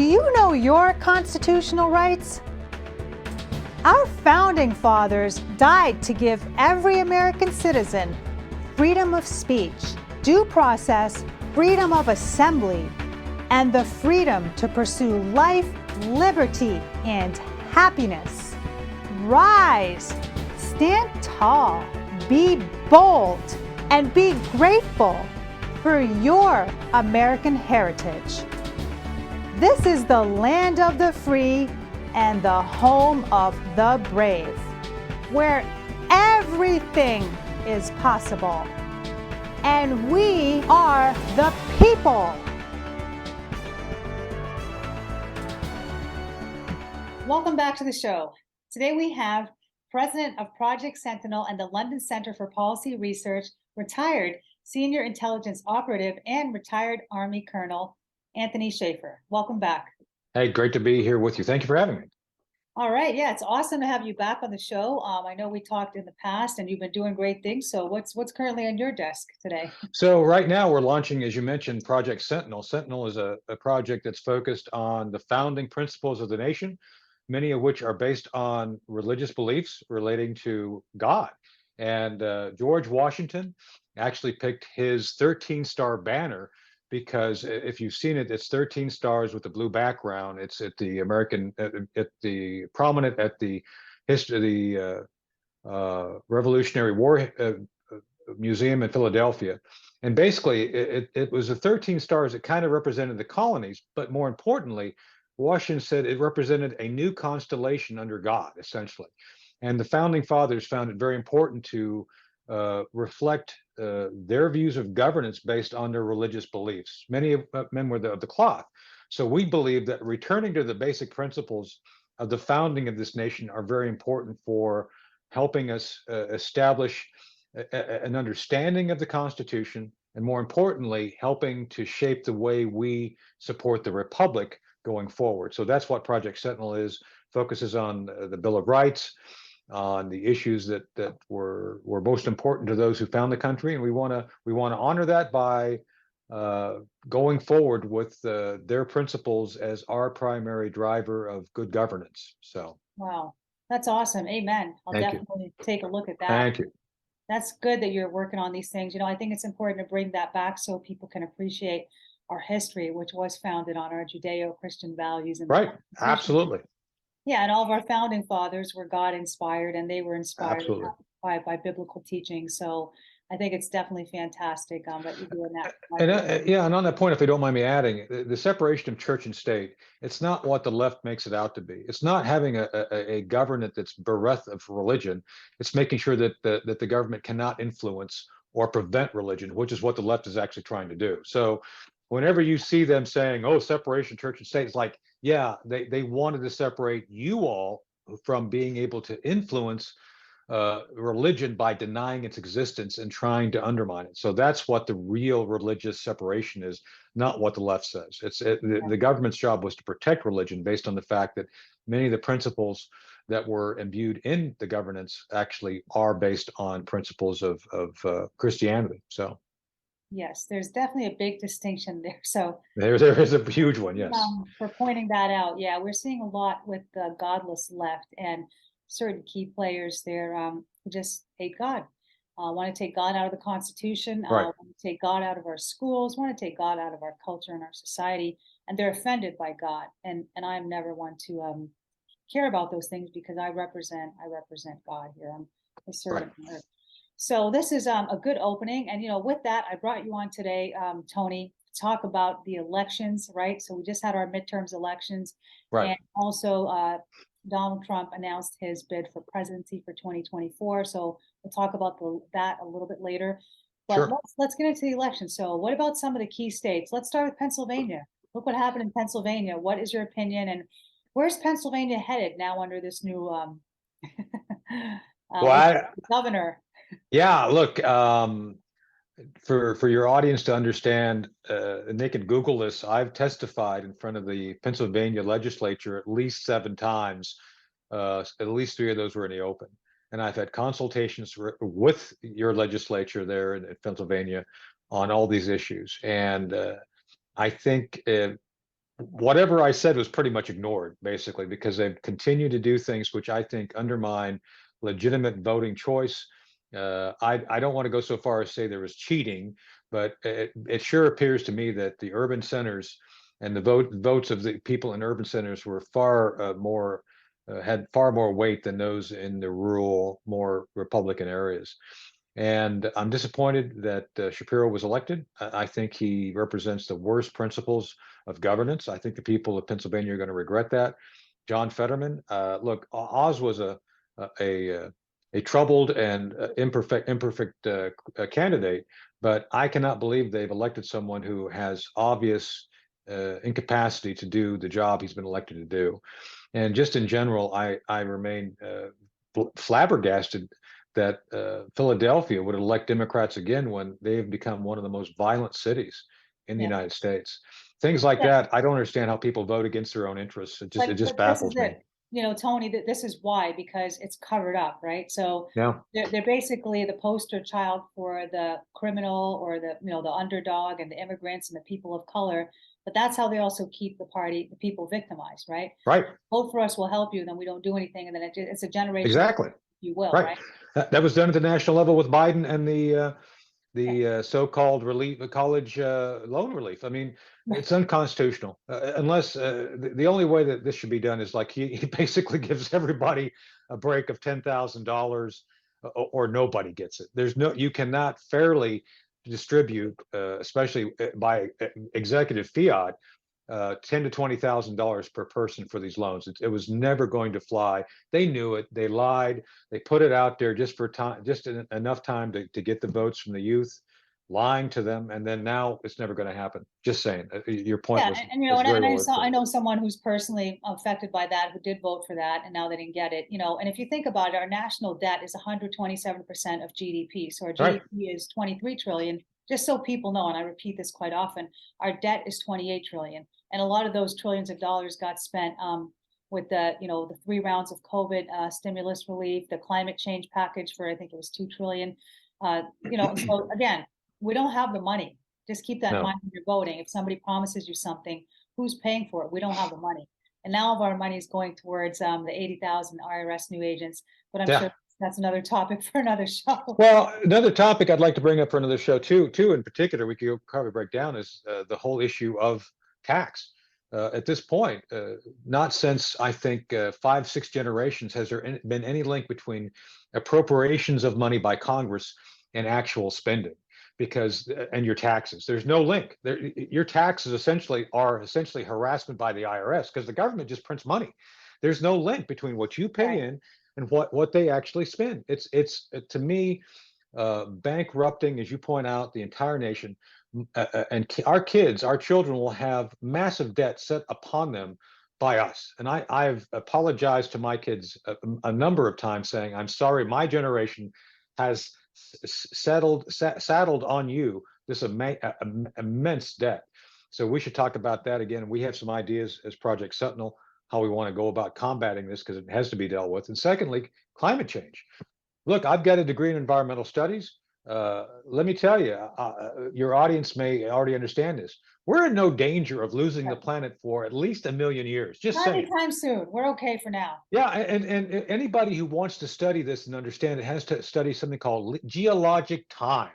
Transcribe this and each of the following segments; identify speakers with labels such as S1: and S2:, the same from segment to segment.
S1: you know your constitutional rights? Our founding fathers died to give every American citizen freedom of speech, due process, freedom of assembly, and the freedom to pursue life, liberty, and happiness. Rise, stand tall, be bold, and be grateful for your American heritage. This is the land of the free and the home of the brave, where everything is possible. And we are the people. Welcome back to the show. Today we have President of Project Sentinel and the London Center for Policy Research, retired Senior Intelligence Operative and retired Army Colonel, Anthony Shaffer. Welcome back.
S2: Hey, great to be here with you. Thank you for having me.
S1: All right. Yeah, it's awesome to have you back on the show. I know we talked in the past and you've been doing great things. So what's currently on your desk today?
S2: So right now we're launching, as you mentioned, Project Sentinel. Sentinel is a project that's focused on the founding principles of the nation, many of which are based on religious beliefs relating to God. And George Washington actually picked his 13-star banner because if you've seen it, it's 13 stars with the blue background. It's at the American, at the prominent at the history, the Revolutionary War Museum in Philadelphia. And basically, it was the 13 stars that kind of represented the colonies, but more importantly, Washington said it represented a new constellation under God, essentially. And the founding fathers found it very important to reflect their views of governance based on their religious beliefs. Many of men were of the cloth. So we believe that returning to the basic principles of the founding of this nation are very important for helping us establish an understanding of the Constitution, and more importantly, helping to shape the way we support the Republic going forward. So that's what Project Sentinel is, focuses on the Bill of Rights, on the issues that were most important to those who found the country, and we want to honor that by going forward with their principles as our primary driver of good governance. So
S1: wow, that's awesome. Amen. I'll definitely take a look at that.
S2: Thank you.
S1: That's good that you're working on these things. You know, I think it's important to bring that back so people can appreciate our history, which was founded on our Judeo-Christian values. And
S2: right, absolutely.
S1: Yeah, and all of our founding fathers were God inspired, and they were inspired by biblical teaching. So I think it's definitely fantastic that you're doing that.
S2: And on that point, if you don't mind me adding, the separation of church and state, it's not what the left makes it out to be. It's not having a government that's bereft of religion. It's making sure that the government cannot influence or prevent religion, which is what the left is actually trying to do. So whenever you see them saying, oh, separation of church and state, it's like, yeah, they wanted to separate you all from being able to influence religion by denying its existence and trying to undermine it. So that's what the real religious separation is, not what the left says. The government's job was to protect religion based on the fact that many of the principles that were imbued in the governance actually are based on principles of Christianity. So
S1: yes, there's definitely a big distinction there. So
S2: there is a huge one, yes.
S1: For pointing that out, yeah, we're seeing a lot with the godless left and certain key players there who just hate God, want to take God out of the Constitution, want to take God out of our schools, want to take God out of our culture and our society, and they're offended by God. And I'm never one to care about those things because I represent God here. I'm a servant on earth. So this is a good opening. And, you know, with that, I brought you on today, Tony, to talk about the elections, right? So we just had our midterms elections. And also Donald Trump announced his bid for presidency for 2024. So we'll talk about that a little bit later. But let's get into the election. So what about some of the key states? Let's start with Pennsylvania. Look what happened in Pennsylvania. What is your opinion? And where's Pennsylvania headed now under this new governor?
S2: Yeah, look, for your audience to understand, and they can Google this, I've testified in front of the Pennsylvania legislature at least 7 times. At least 3 of those were in the open. And I've had consultations with your legislature there in Pennsylvania on all these issues. And I think whatever I said was pretty much ignored, basically, because they've continued to do things which I think undermine legitimate voting choice. I don't want to go so far as say there was cheating, but it sure appears to me that the urban centers and the votes of the people in urban centers were far more had far more weight than those in the rural, more Republican areas. And I'm disappointed that Shapiro was elected. I think he represents the worst principles of governance. I think the people of Pennsylvania are going to regret that. John Fetterman, look, Oz was a, a troubled and imperfect candidate, but I cannot believe they've elected someone who has obvious incapacity to do the job he's been elected to do. And just in general, I remain flabbergasted that Philadelphia would elect Democrats again when they've become one of the most violent cities in the
S1: Yeah.
S2: United States. Things like
S1: Yeah.
S2: that, I don't understand how people vote against their own interests. It just
S1: But this is
S2: baffles me.
S1: it, Tony, that this is why, because it's covered up, right? So
S2: Yeah,
S1: they're basically the poster child for the criminal or the underdog and the immigrants and the people of color. But that's how they also keep the people victimized, right?
S2: right,
S1: Vote for us, will help you, then we don't do anything, and then it's a generational,
S2: exactly,
S1: if you will,
S2: right.
S1: right?
S2: That was done at the national level with Biden and
S1: Yeah.
S2: the so-called relief, college loan relief. I mean,
S1: Right.
S2: it's unconstitutional unless the only way that this should be done is like he basically gives everybody a break of $10,000 or nobody gets it. There's no, you cannot fairly distribute, especially by executive fiat, ten to $20,000 per person for these loans. It was never going to fly. They knew it. They lied. They put it out there just for time, just enough time to get the votes from the youth, lying to them, and then now it's never going to happen. Just saying. Your point
S1: Yeah,
S2: was
S1: and
S2: was very
S1: and
S2: well
S1: I
S2: put.
S1: know someone who's personally affected by that, who did vote for that, and now they didn't get it. And if you think about it, our national debt is 127% of GDP. So our
S2: Right.
S1: GDP is 23 trillion. Just so people know, and I repeat this quite often, our debt is 28 trillion, and a lot of those trillions of dollars got spent with the 3 rounds of COVID stimulus relief, the climate change package for I think it was 2 trillion. And so again, we don't have the money. Just keep that in
S2: No.
S1: mind when you're voting. If somebody promises you something, who's paying for it? We don't have the money. And now all of our money is going towards the 80,000 IRS new agents, but I'm sure
S2: Yeah.
S1: that's another topic for another show.
S2: Well, another topic I'd like to bring up for another show too, in particular, we could probably break down is the whole issue of tax. At this point, not since I think 5, 6 generations has there been any link between appropriations of money by Congress and actual spending, because and your taxes. There's no link. Your taxes are essentially harassment by the IRS because the government just prints money. There's no link between what you pay
S1: Right.
S2: in and what they actually spend. It's to me bankrupting, as you point out, the entire nation. And our kids, our children will have massive debt set upon them by us. And I've apologized to my kids a number of times saying, I'm sorry, my generation has saddled on you this immense debt. So we should talk about that again. We have some ideas as Project Sentinel how we want to go about combating this because it has to be dealt with. And secondly, climate change. Look, I've got a degree in environmental studies. Let me tell you, your audience may already understand this. We're in no danger of losing the
S1: Right.
S2: planet for at least a million years. Just
S1: Not
S2: saying.
S1: anytime soon. We're okay for now.
S2: Yeah, and anybody who wants to study this and understand it has to study something called geologic time.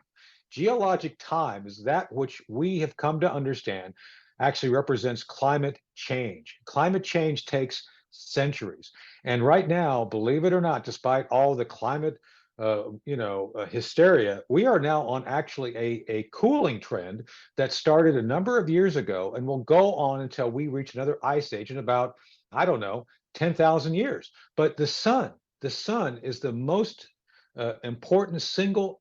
S2: Geologic time is that which we have come to understand actually represents climate change. Climate change takes centuries. And right now, believe it or not, despite all the climate hysteria, we are now on actually a cooling trend that started a number of years ago and will go on until we reach another ice age in about, I don't know, 10,000 years. But the sun is the most important single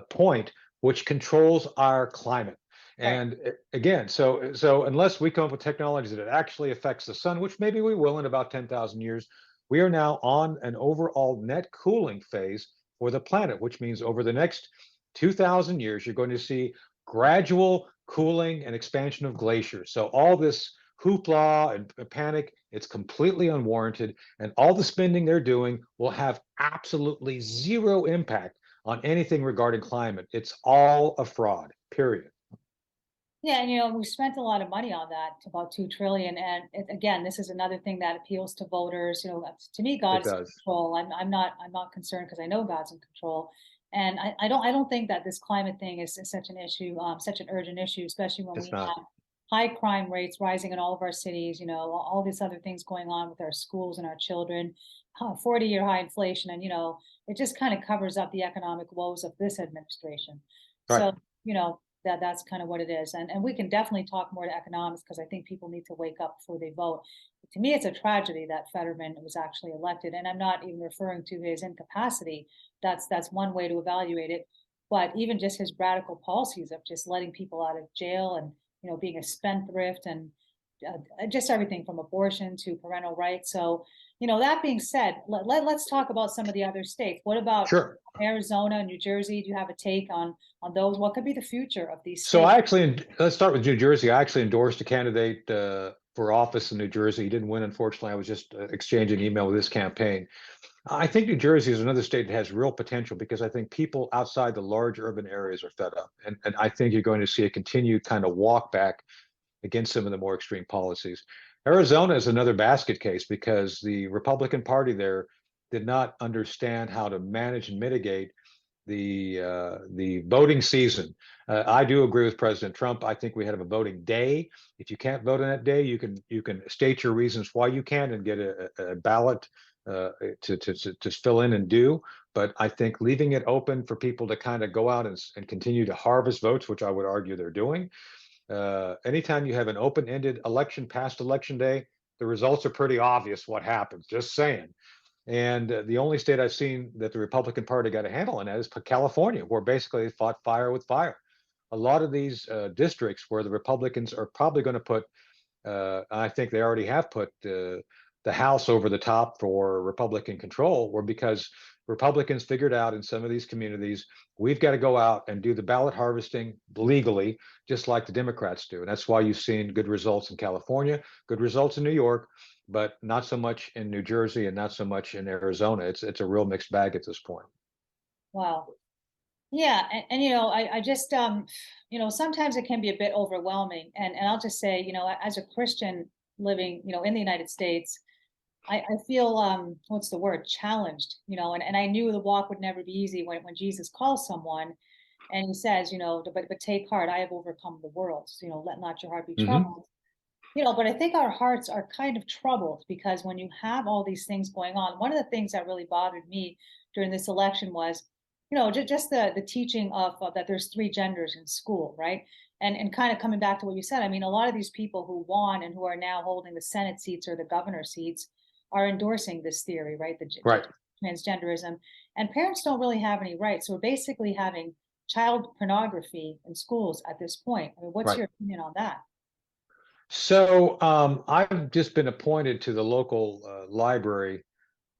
S2: point which controls our climate.
S1: Right.
S2: And again, so unless we come up with technologies that actually affects the sun, which maybe we will in about 10,000 years, we are now on an overall net cooling phase for the planet, which means over the next 2,000 years, you're going to see gradual cooling and expansion of glaciers. So all this hoopla and panic, it's completely unwarranted. And all the spending they're doing will have absolutely zero impact on anything regarding climate. It's all a fraud, period.
S1: Yeah, and we spent a lot of money on that, about 2 trillion. And again, this is another thing that appeals to voters. To me,
S2: It
S1: God's in
S2: does.
S1: control. I'm not concerned because I know God's in control. And I don't think that this climate thing is such an issue, such an urgent issue, especially when
S2: It's
S1: we
S2: not.
S1: have high crime rates rising in all of our cities, all these other things going on with our schools and our children, 40-year high inflation, and it just kind of covers up the economic woes of this administration.
S2: Right.
S1: So, that's kind of what it is. And we can definitely talk more to economics because I think people need to wake up before they vote. To me, it's a tragedy that Fetterman was actually elected, and I'm not even referring to his incapacity. That's one way to evaluate it. But even just his radical policies of just letting people out of jail and being a spendthrift and just everything from abortion to parental rights. So, that being said, let's talk about some of the other states. What about
S2: Sure.
S1: Arizona, New Jersey? Do you have a take on those? What could be the future of these
S2: So
S1: states?
S2: let's start with New Jersey. I actually endorsed a candidate for office in New Jersey. He didn't win, unfortunately. I was just exchanging email with his campaign. I think New Jersey is another state that has real potential because I think people outside the large urban areas are fed up. And I think you're going to see a continued kind of walk back against some of the more extreme policies. Arizona is another basket case because the Republican Party there did not understand how to manage and mitigate the voting season. I do agree with President Trump. I think we have a voting day. If you can't vote on that day, you can state your reasons why you can and get a ballot to fill in and do. But I think leaving it open for people to kind of go out and continue to harvest votes, which I would argue they're doing. Anytime you have an open-ended election past election day, the results are pretty obvious what happens. Just saying. And the only state I've seen that the Republican Party got a handle on that is California, where basically they fought fire with fire. A lot of these districts where the Republicans are probably going to put, I think they already have put the House over the top for Republican control, were because Republicans figured out in some of these communities, we've got to go out and do the ballot harvesting legally, just like the Democrats do. And that's why you've seen good results in California, good results in New York, but not so much in New Jersey and not so much in Arizona. It's a real mixed bag at this point.
S1: Wow. Yeah, and I just sometimes it can be a bit overwhelming. And I'll just say, as a Christian living, in the United States, I feel what's the word? Challenged, and I knew the walk would never be easy when Jesus calls someone and he says, but take heart, I have overcome the world. So, let not your heart be
S2: Hmm.
S1: troubled. But I think our hearts are kind of troubled because when you have all these things going on, one of the things that really bothered me during this election was, just the teaching of that there's three genders in school, right? And kind of coming back to what you said, I mean, a lot of these people who won and who are now holding the Senate seats or the governor seats are endorsing this theory, right? The
S2: Right.
S1: transgenderism, and parents don't really have any rights. So we're basically having child pornography in schools at this point. I mean, what's
S2: Right.
S1: your opinion on that?
S2: So I've just been appointed to the local library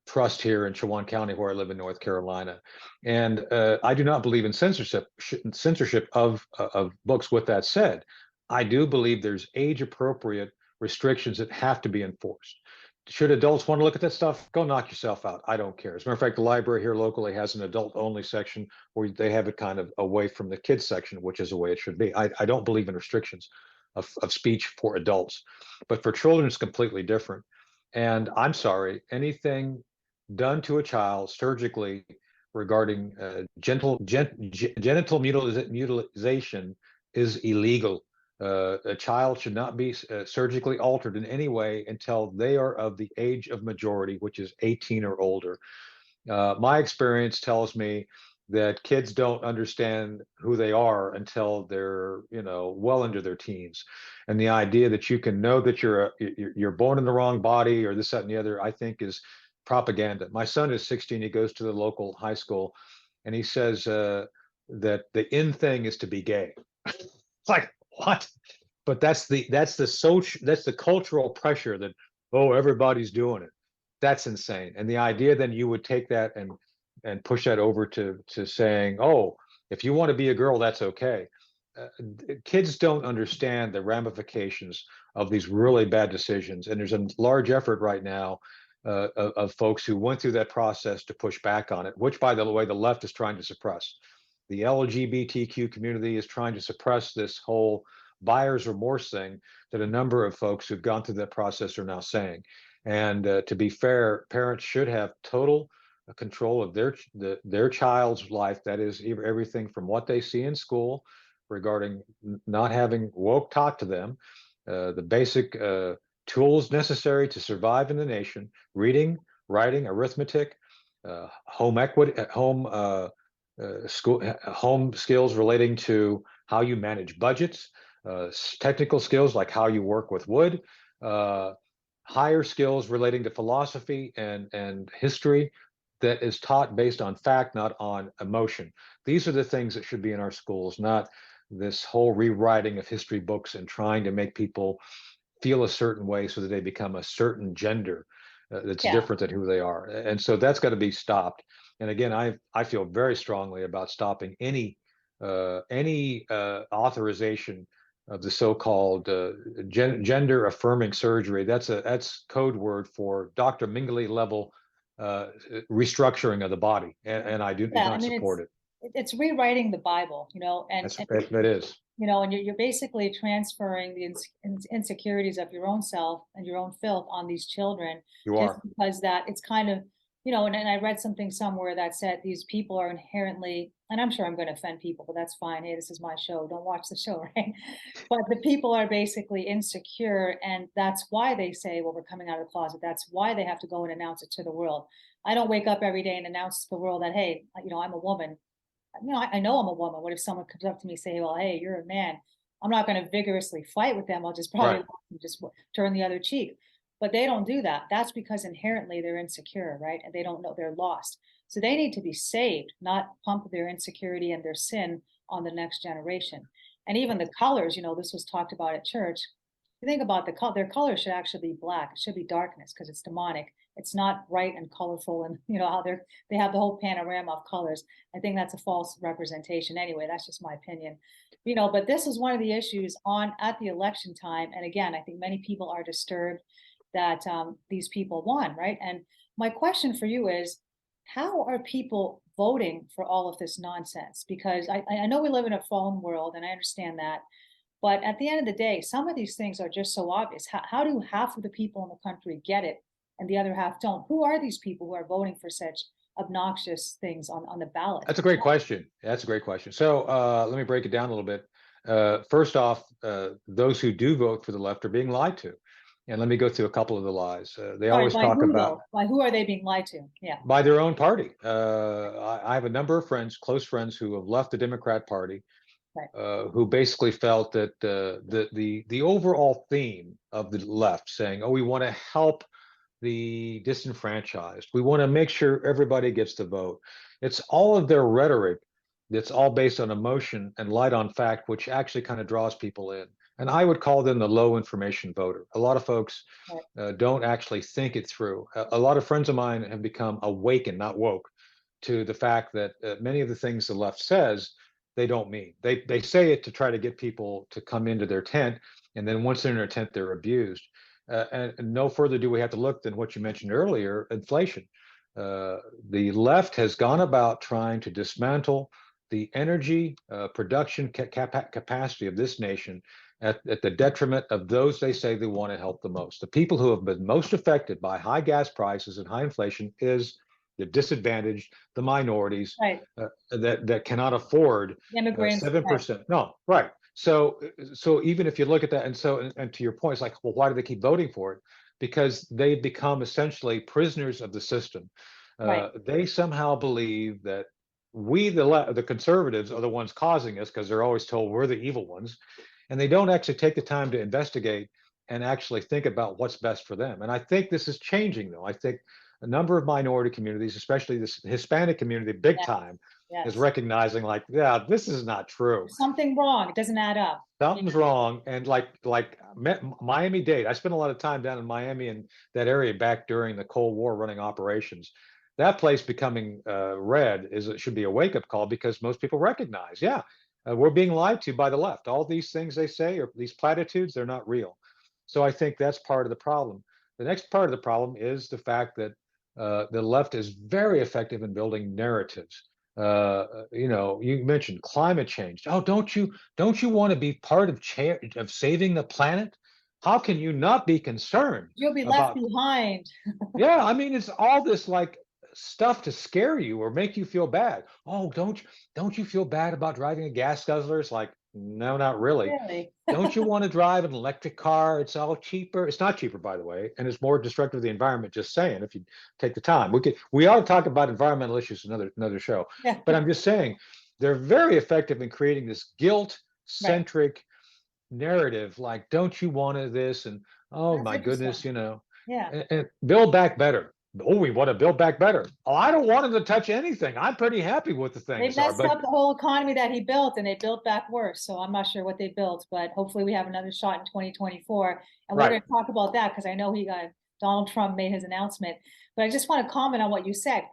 S2: trust here in Chowan County, where I live in North Carolina, and I do not believe in censorship of books. With that said, I do believe there's age appropriate restrictions that have to be enforced. Should adults want to look at that stuff? Go knock yourself out. I don't care. As a matter of fact, the library here locally has an adult only section where they have it kind of away from the kids section, which is the way it should be. I don't believe in restrictions of speech for adults, but for children, it's completely different. And I'm sorry, anything done to a child surgically regarding genital mutilation is illegal. A child should not be surgically altered in any way until they are of the age of majority, which is 18 or older. My experience tells me that kids don't understand who they are until they're, well into their teens. And the idea that you can know that you're born in the wrong body or this, that, and the other, I think is propaganda. My son is 16. He goes to the local high school, and he says that the in thing is to be gay. It's like what? But that's the cultural pressure that, oh, everybody's doing it. That's insane. And the idea then you would take that and push that over to saying, oh, if you want to be a girl, that's okay. Kids don't understand the ramifications of these really bad decisions, and there's a large effort right now of folks who went through that process to push back on it, which, by the way, the left is trying to suppress. The LGBTQ community is trying to suppress this whole buyer's remorse thing that a number of folks who've gone through that process are now saying. And to be fair, parents should have total control of their child's life. That is everything from what they see in school regarding not having woke taught to them, the basic tools necessary to survive in the nation: reading, writing, arithmetic, home equity, home skills relating to how you manage budgets, technical skills like how you work with wood, uh, higher skills relating to philosophy and history that is taught based on fact, not on emotion. These are the things that should be in our schools, not this whole rewriting of history books and trying to make people feel a certain way so that they become a certain gender that's
S1: Yeah,
S2: different than who they are. And so that's got to be stopped. And again, I feel very strongly about stopping any authorization of the so-called gender affirming surgery. That's code word for Dr. Mingeli level restructuring of the body, and I do
S1: yeah. I
S2: not
S1: mean,
S2: support it.
S1: it's rewriting the Bible,
S2: That's that is.
S1: and you're basically transferring the insecurities of your own self and your own filth on these children,
S2: You
S1: just
S2: are
S1: because that it's kind of, and I read something somewhere that said these people are inherently, and I'm sure I'm going to offend people, but that's fine. Hey, this is my show. Don't watch the show, right? But the people are basically insecure, and that's why they say, well, we're coming out of the closet. That's why they have to go and announce it to the world. I don't wake up every day and announce to the world that, hey, I'm a woman. I know I'm a woman. What if someone comes up to me and say, well, hey, you're a man? I'm not going to vigorously fight with them. I'll just probably
S2: right.
S1: just turn the other cheek. But they don't do that. That's because inherently they're insecure, right? And they don't know, they're lost. So they need to be saved, not pump their insecurity and their sin on the next generation. And even the colors, this was talked about at church. You think about their color should actually be black. It should be darkness because it's demonic. It's not bright and colorful, and how they have the whole panorama of colors. I think that's a false representation. Anyway, that's just my opinion. But this is one of the issues on at the election time. And again, I think many people are disturbed that these people won, right? And my question for you is, how are people voting for all of this nonsense? Because I know we live in a fallen world, and I understand that. But at the end of the day, some of these things are just so obvious. How do half of the people in the country get it and the other half don't? Who are these people who are voting for such obnoxious things on the ballot?
S2: That's a great question. That's a great question. So let me break it down a little bit. First off, those who do vote for the left are being lied to. And let me go through a couple of the lies. They
S1: Sorry,
S2: always
S1: by
S2: talk
S1: who
S2: about
S1: though? By who are they being lied to? Yeah,
S2: by their own party. I have a number of friends, close friends, who have left the Democrat Party,
S1: right,
S2: who basically felt that the overall theme of the left, saying, "Oh, we want to help the disenfranchised. We want to make sure everybody gets to vote." It's all of their rhetoric that's all based on emotion and light on fact, which actually kind of draws people in. And I would call them the low information voter. A lot of folks
S1: right,
S2: don't actually think it through. A lot of friends of mine have become awakened, not woke, to the fact that many of the things the left says they don't mean. They say it to try to get people to come into their tent, and then once they're in their tent, they're abused. And no further do we have to look than what you mentioned earlier: inflation. The left has gone about trying to dismantle the energy production capacity of this nation at the detriment of those they say they want to help the most. The people who have been most affected by high gas prices and high inflation is the disadvantaged, the minorities
S1: right.
S2: that cannot afford
S1: Immigrants, right,
S2: 7%. No, right. So even if you look at that, and to your point, it's like, well, why do they keep voting for it? Because they become essentially prisoners of the system.
S1: right,
S2: They somehow believe that we, the conservatives, are the ones causing us because they're always told we're the evil ones, and they don't actually take the time to investigate and actually think about what's best for them. And I think this is changing, though. I think a number of minority communities, especially this Hispanic community, big
S1: yes,
S2: time, is
S1: yes.
S2: recognizing, like, yeah, this is not true.
S1: There's something wrong. It doesn't add up. Yeah,
S2: Something's wrong. And like Miami-Dade, I spent a lot of time down in Miami and that area back during the Cold War running operations. That place becoming red it should be a wake-up call, because most people recognize, yeah, we're being lied to by the left. All these things they say, or these platitudes, they're not real. So I think that's part of the problem. The next part of the problem is the fact that the left is very effective in building narratives. You mentioned climate change. Oh, don't you want to be part of saving the planet? How can you not be concerned
S1: You'll be left
S2: about?
S1: behind.
S2: Yeah, I mean, it's all this like stuff to scare you or make you feel bad. Oh, don't you feel bad about driving a gas guzzler? It's like, no, not really.
S1: Really.
S2: Don't you want to drive an electric car? It's all cheaper. It's not cheaper, by the way, and it's more destructive to the environment. Just saying, if you take the time, we ought to talk about environmental issues another show.
S1: Yeah,
S2: But I'm just saying, they're very effective in creating this guilt
S1: right.
S2: centric narrative. Like, don't you want to this? And oh
S1: That's
S2: my goodness,
S1: interesting. Yeah.
S2: and build back better. Oh, we want to build back better. Oh, I don't want him to touch anything. I'm pretty happy with the
S1: They
S2: things are,
S1: messed
S2: but
S1: up the whole economy that he built and they built back worse. So I'm not sure what they built, but hopefully we have another shot in 2024. And we're
S2: right.
S1: going to talk about that because I know Donald Trump made his announcement. But I just want to comment on what you said.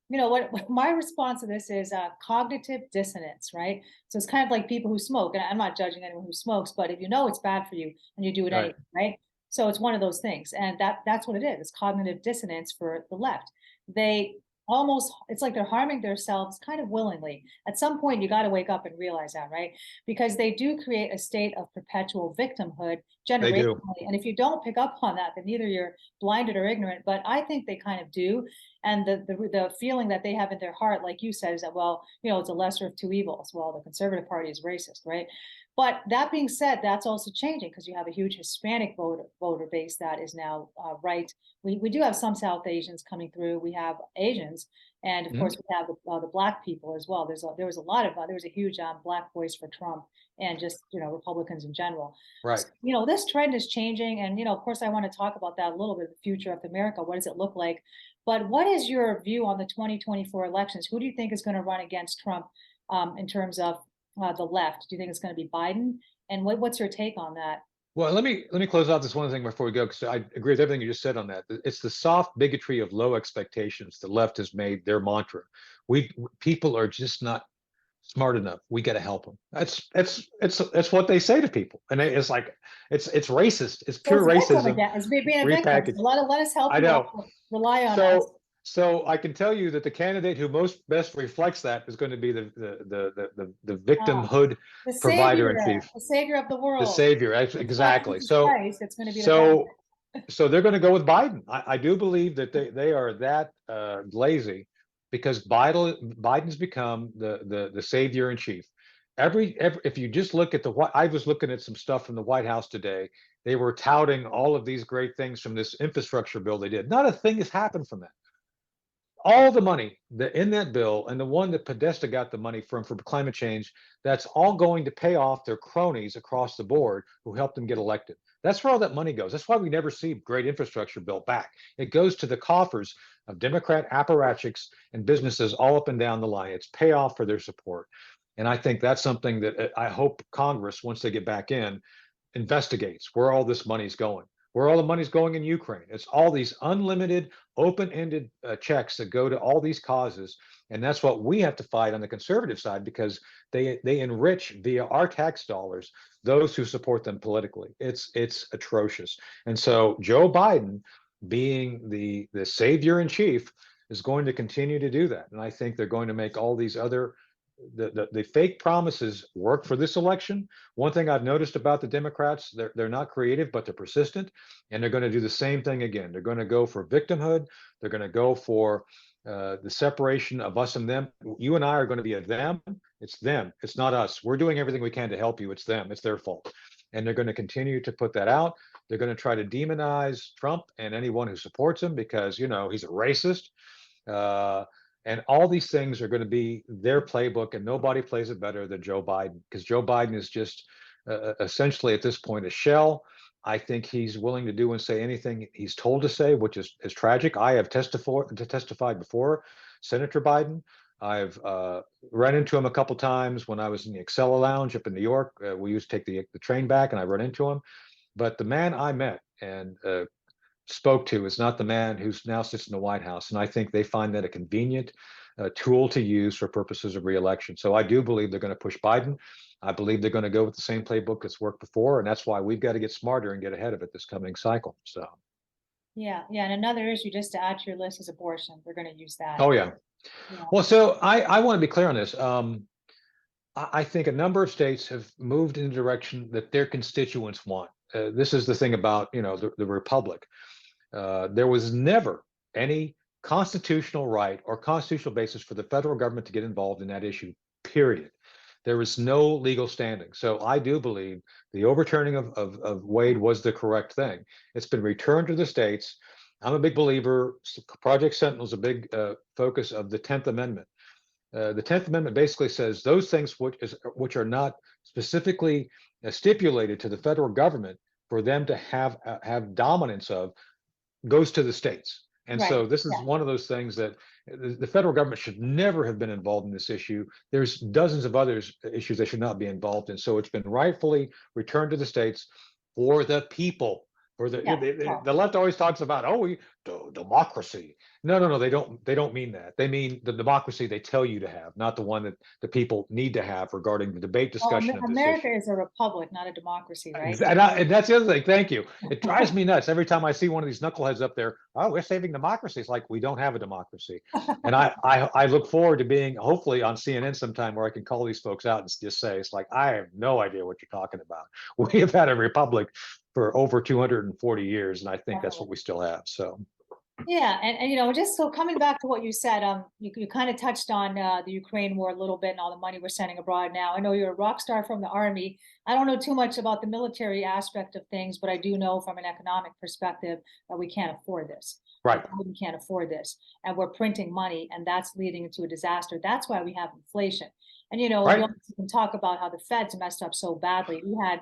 S1: What my response to this is cognitive dissonance, right? So it's kind of like people who smoke, and I'm not judging anyone who smokes, but if you know it's bad for you and you do it
S2: Right.
S1: anyway, right? So it's one of those things, and that's what it is. It's cognitive dissonance for the left. They almost, it's like they're harming themselves kind of willingly. At some point, you got to wake up and realize that, right? Because they do create a state of perpetual victimhood
S2: They do.
S1: generationally, and if you don't pick up on that, then either you're blinded or ignorant. But I think they kind of do, and the feeling that they have in their heart, like you said, is that, well, it's a lesser of two evils. Well, the Conservative Party is racist, right? But that being said, that's also changing because you have a huge Hispanic voter base that is now right. We do have some South Asians coming through. We have Asians, and of
S2: Mhm.
S1: course we have the Black people as well. There was a lot of there was a huge Black voice for Trump and just Republicans in general.
S2: Right.
S1: So, this trend is changing, and of course I want to talk about that a little bit. The future of America. What does it look like? But what is your view on the 2024 elections? Who do you think is going to run against Trump in terms of the left? Do you think it's going to be Biden? And what's your take on that?
S2: Well, let me close out this one thing before we go, because I agree with everything you just said on that. It's the soft bigotry of low expectations the left has made their mantra. People are just not smart enough. We got to help them. That's what they say to people, and it's like it's racist. It's
S1: So
S2: pure
S1: it's victim
S2: racism
S1: again. It's being a victim.
S2: repackaged.
S1: So let us help
S2: I
S1: you
S2: know.
S1: out. Rely on us.
S2: So I can tell you that the candidate who most best reflects that is going to be the
S1: Uh,
S2: victimhood provider in chief,
S1: the savior of the
S2: the
S1: world.
S2: savior.
S1: It's not
S2: Exactly.
S1: Jesus
S2: So
S1: Christ. It's going to be the government.
S2: so so they're going to go with Biden. I do believe that they are that lazy because Biden's become the savior in chief. Every if you just look at I was looking at some stuff from the White House today. They were touting all of these great things from this infrastructure bill they did. Not a thing has happened from that. All the money that in that bill and the one that Podesta got the money from for climate change, that's all going to pay off their cronies across the board who helped them get elected. That's where all that money goes. That's why we never see great infrastructure built back. It goes to the coffers of Democrat apparatchiks and businesses all up and down the line. It's payoff for their support. And I think that's something that I hope Congress, once they get back in, investigates where all this money's going, where all the money's going in Ukraine. It's all these unlimited, open-ended checks that go to all these causes, and that's what we have to fight on the conservative side because they enrich via our tax dollars those who support them politically. It's atrocious, and so Joe Biden, being the savior in chief, is going to continue to do that, and I think they're going to make all these other the fake promises work for this election. One thing I've noticed about the Democrats, they're not creative, but they're persistent, and they're going to do the same thing again. They're going to go for victimhood. They're going to go for the separation of us and them. You and I are going to be a them. It's them. It's not us. We're doing everything we can to help you. It's them. It's their fault. And they're going to continue to put that out. They're going to try to demonize Trump and anyone who supports him because, he's a racist. Uh, and all these things are going to be their playbook, and nobody plays it better than Joe Biden because Joe Biden is just essentially at this point a shell. I think he's willing to do and say anything he's told to say, which is tragic. I have testified before Senator Biden. I've run into him a couple times when I was in the Excella Lounge up in New York. We used to take the train back, and I run into him. But the man I met and spoke to is not the man who's now sits in the White House. And I think they find that a convenient tool to use for purposes of reelection. So I do believe they're going to push Biden. I believe they're going to go with the same playbook that's worked before. And that's why we've got to get smarter and get ahead of it this coming cycle. So,
S1: Yeah, yeah. And another issue just to add to your list is abortion. We're going to use that.
S2: oh, yeah.
S1: Yeah,
S2: Well, so I want to be clear on this. I think a number of states have moved in the direction that their constituents want. This is the thing about, the republic. There was never any constitutional right or constitutional basis for the federal government to get involved in that issue, period. There was no legal standing. So I do believe the overturning of Wade was the correct thing. It's been returned to the states. I'm a big believer. Project Sentinel is a big focus of the 10th Amendment. The 10th Amendment basically says those things which are not specifically stipulated to the federal government for them to have dominance of goes to the states. And
S1: right.
S2: so this is
S1: Yeah.
S2: one of those things that the federal government should never have been involved in this issue. There's dozens of other issues they should not be involved in. So it's been rightfully returned to the states for the people. For
S1: Yeah. Well,
S2: the left always talks about, oh, democracy. No, no, no, they don't mean that. They mean the democracy they tell you to have, not the one that the people need to have regarding the debate discussion of this
S1: America
S2: issue.
S1: is a republic, not a democracy, right?
S2: And that's the other thing. Thank you. It drives me nuts every time I see one of these knuckleheads up there. Oh, we're saving democracy. It's like we don't have a democracy. And I look forward to being hopefully on CNN sometime where I can call these folks out and just say it's like I have no idea what you're talking about. We have had a republic for over 240 years, and I think that's what
S1: Definitely.
S2: we still have. So
S1: Yeah, and just so coming back to what you said, you kind of touched on the Ukraine war a little bit and all the money we're sending abroad now. I know you're a rock star from the army. I don't know too much about the military aspect of things, but I do know from an economic perspective that we can't afford this.
S2: right,
S1: We can't afford this, and we're printing money, and that's leading into a disaster. That's why we have inflation. And we
S2: right,
S1: also can talk about how the Fed's messed up so badly. We had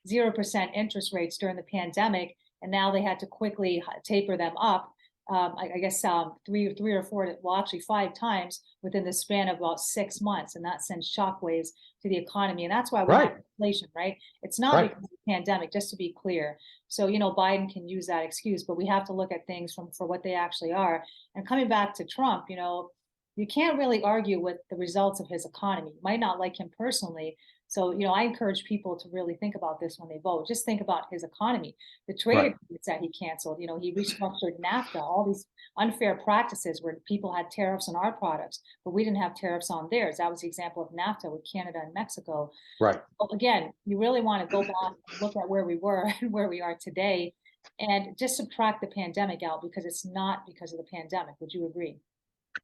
S1: 0% interest rates during the pandemic, and now they had to quickly taper them up. I guess three or four, well, actually 5 times within the span of about 6 months, and that sends shockwaves to the economy, and that's why we have
S2: right,
S1: inflation, right? It's not
S2: right,
S1: because of the pandemic, just to be clear. So Biden can use that excuse, but we have to look at things for what they actually are. And coming back to Trump, you can't really argue with the results of his economy. You might not like him personally. So, I encourage people to really think about this when they vote. Just think about his economy, the trade
S2: right,
S1: agreements that he canceled. He restructured NAFTA, all these unfair practices where people had tariffs on our products, but we didn't have tariffs on theirs. That was the example of NAFTA with Canada and Mexico.
S2: right.
S1: But again, you really want to go back and look at where we were and where we are today and just subtract the pandemic out because it's not because of the pandemic. Would you agree?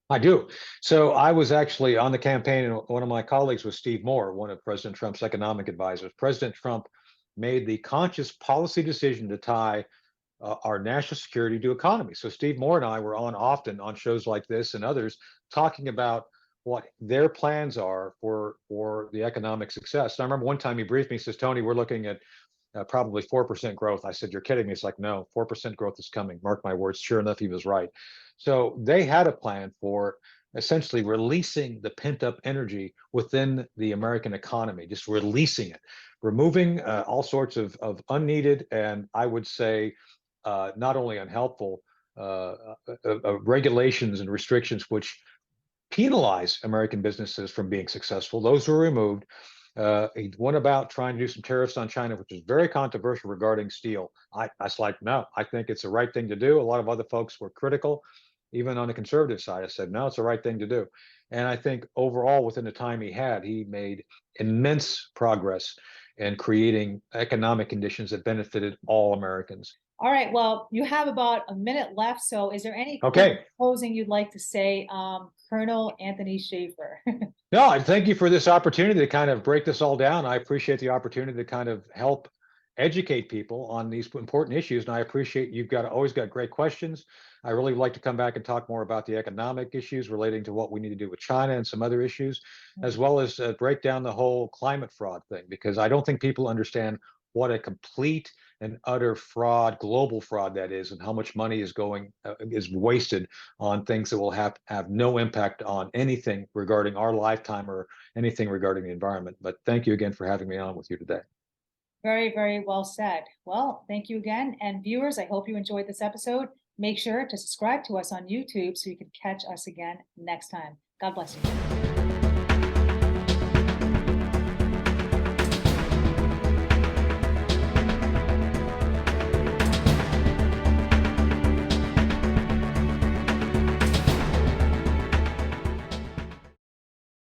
S2: I do. So I was actually on the campaign, and one of my colleagues was Steve Moore, one of President Trump's economic advisors. President Trump made the conscious policy decision to tie our national security to economy. So Steve Moore and I were on often on shows like this and others talking about what their plans are for the economic success. And I remember one time he briefed me, he says, Tony, we're looking at probably 4% growth. I said, you're kidding me. It's like, no, 4% growth is coming. Mark my words. Sure enough, he was right. So they had a plan for essentially releasing the pent up energy within the American economy, just releasing it, removing all sorts of unneeded and I would say not only unhelpful regulations and restrictions which penalize American businesses from being successful. Those were removed. He went about trying to do some tariffs on China, which is very controversial regarding steel. I was like, no, I think it's the right thing to do. A lot of other folks were critical, even on the conservative side. I said, no, it's the right thing to do. And I think overall, within the time he had, he made immense progress in creating economic conditions that benefited all Americans.
S1: All right. Well, you have about a minute left. So is there any
S2: Okay.
S1: closing you'd like to say, Colonel Anthony Shaffer?
S2: No, I thank you for this opportunity to kind of break this all down. I appreciate the opportunity to kind of help educate people on these important issues. And I appreciate you've always got great questions. I really would like to come back and talk more about the economic issues relating to what we need to do with China and some other issues, as well as break down the whole climate fraud thing, because I don't think people understand what a complete and utter fraud, global fraud that is, and how much money is wasted on things that will have no impact on anything regarding our lifetime or anything regarding the environment. But thank you again for having me on with you today.
S1: Very, very well said. Well, thank you again. And viewers, I hope you enjoyed this episode. Make sure to subscribe to us on YouTube so you can catch us again next time. God bless you.